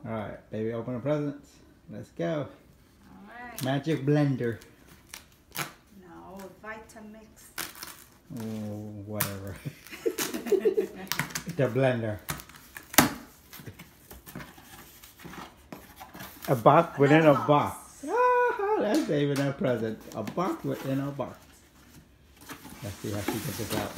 Alright, baby, open the presents. Let's go. Alright. Magic blender. No, Vitamix. Oh, whatever. The blender. A box within a box. Ah, that's even a present. A box within a box. Let's see how she gets this out.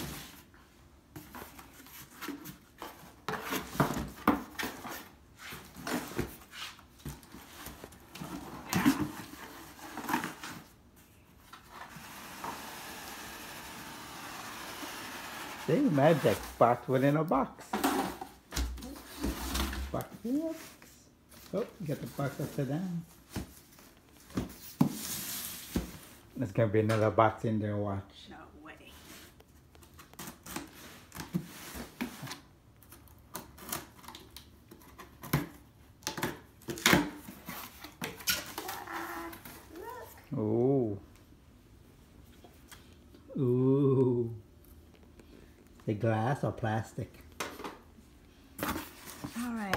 See, magic box within a box. Box within a box. Oh, get the box upside down. There's gonna be another box in there, watch. No way. Look. Ooh. Ooh. The glass or plastic? Alright.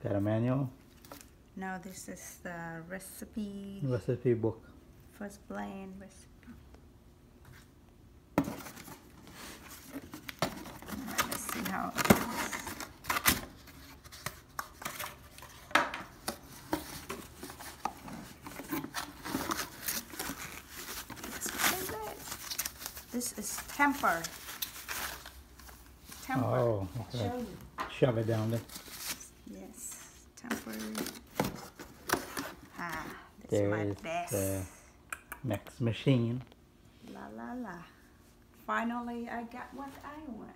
Got a manual? No, this is the recipe. Recipe book. First blend recipe. Alright, let's see how it is. This is temper. Temper. Oh, I'll okay. show you. Shove it down there. Yes, temper. Ah, this There is my is best. the next machine. La la la. Finally, I got what I want.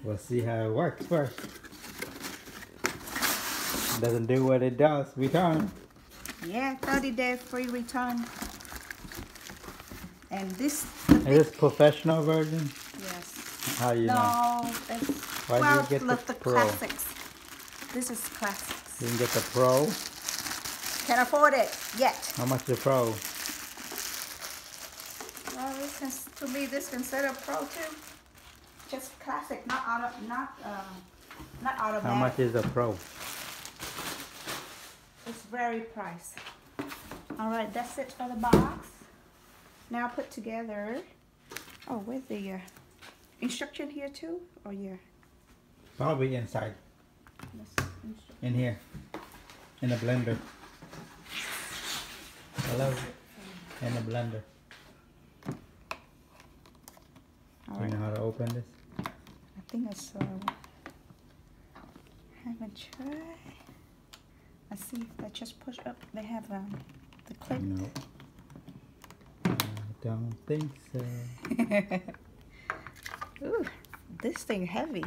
We'll see how it works first. Doesn't do what it does. Return. Yeah, 30-day free return. And this. Is this professional version? Yes. How you know? No, it's Why well, did you get look, the the Pro? classics. This is classics. You can get the Pro. Can't afford it yet. How much is the Pro? Well, this is, to me, this considered pro too. Just classic, not automatic. How much is the Pro? It's very pricey. All right, that's it for the box. Now put together. Oh, where's the instruction here too? Or yeah? Probably inside. In here. In the blender. Hello? In the blender. All Do you right. know how to open this? I think it's haven't tried. Let's see if I just push up. They have the clip. No. I don't think so. Ooh, this thing heavy.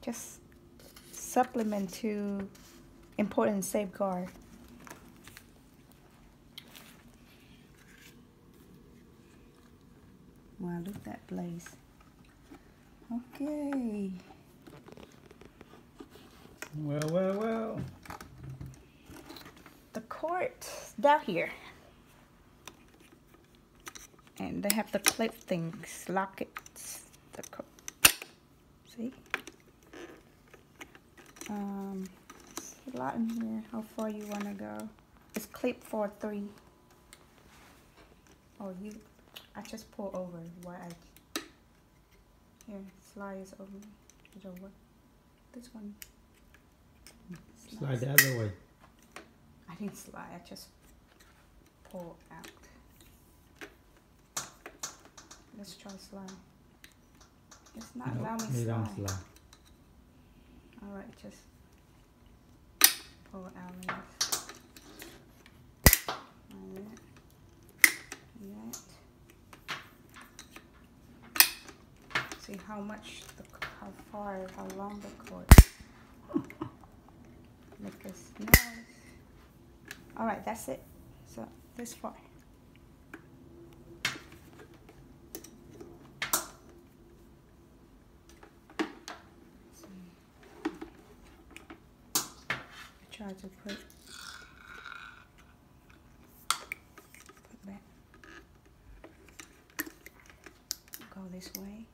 Just supplement to important safeguard. Wow, look at that blaze. Okay. Well, well, well. The cord down here. And they have the clip things, lock it. See? It's a lot in here. How far you want to go? It's clip for 3. Oh, I just pull over. Why here, slide is over. This one. Slide the other way. I didn't slide. I just pull out. Let's try slide. It's not allowing me you slide. don't slide. All right, just pull out like that. See how much, how far, how long the cord. Make us noise. All right, that's it. So this far. Try to put back. Go this way.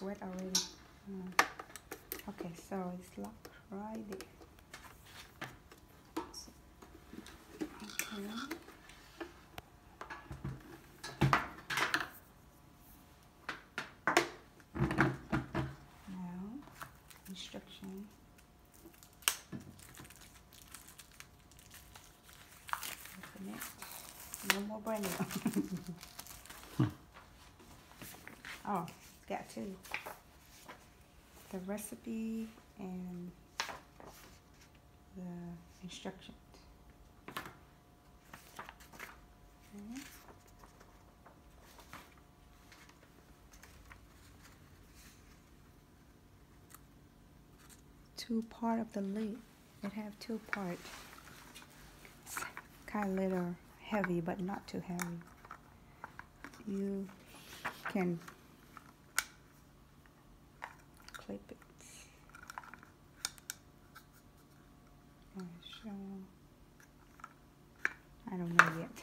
wet already. Okay, so it's locked right there. Okay. Now, instruction. Open it. No more brand new. Oh, it's got two. The recipe and the instructions. Okay. Two part of the lid. It have two parts. It's kind of little heavy, but not too heavy. You can clip it. So I don't know yet.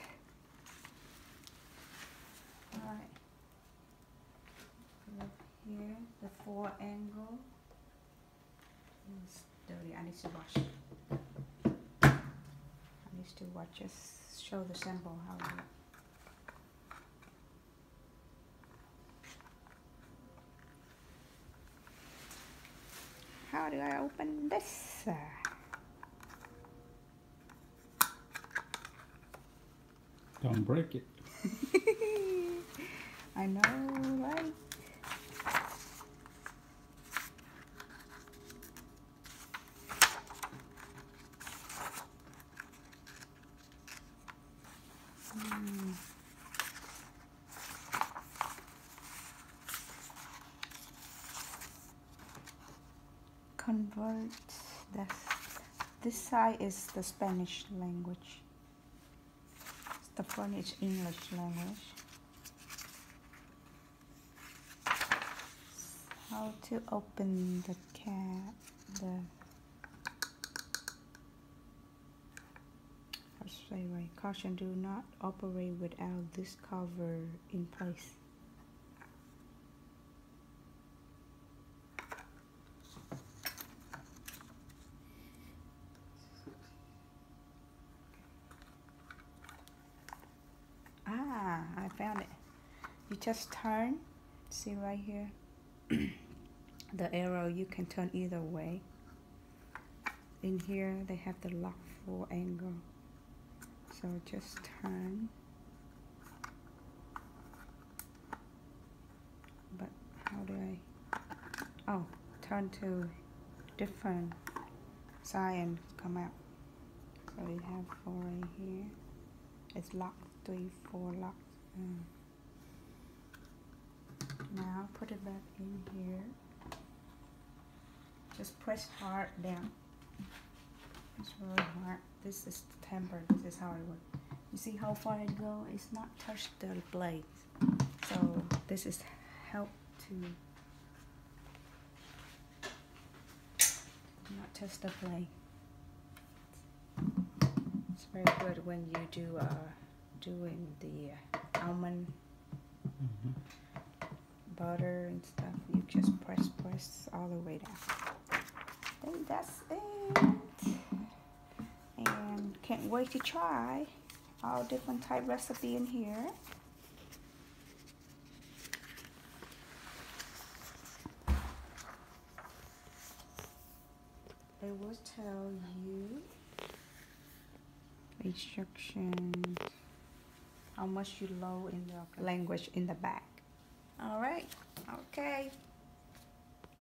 Alright. Look here, the 4 angle. It's dirty. I need to wash it. I need to watch. Just show the sample how it looks. How do I open this? Don't break it. I know, right? Convert. This side is the Spanish language. The front is English language. How to open the cap? Caution: do not operate without this cover in place. Ah, I found it. You just turn. See right here? The arrow, you can turn either way. In here, they have the lock 4 angle. So just turn. But how do I? Oh, turn to different side and come out. So we have 4 right here. It's lock 3, 4 lock. Now put it back in here. Just press hard down. It's really hard. This is the temper. This is how it works. You see how far it go? It's not touch the blade. So this is help to not touch the blade. It's very good when you do doing the almond butter and stuff. You just press all the way down. I think that's it. And can't wait to try all different type recipe in here. They will tell you instructions, how much you load in the language in the back. All right, okay.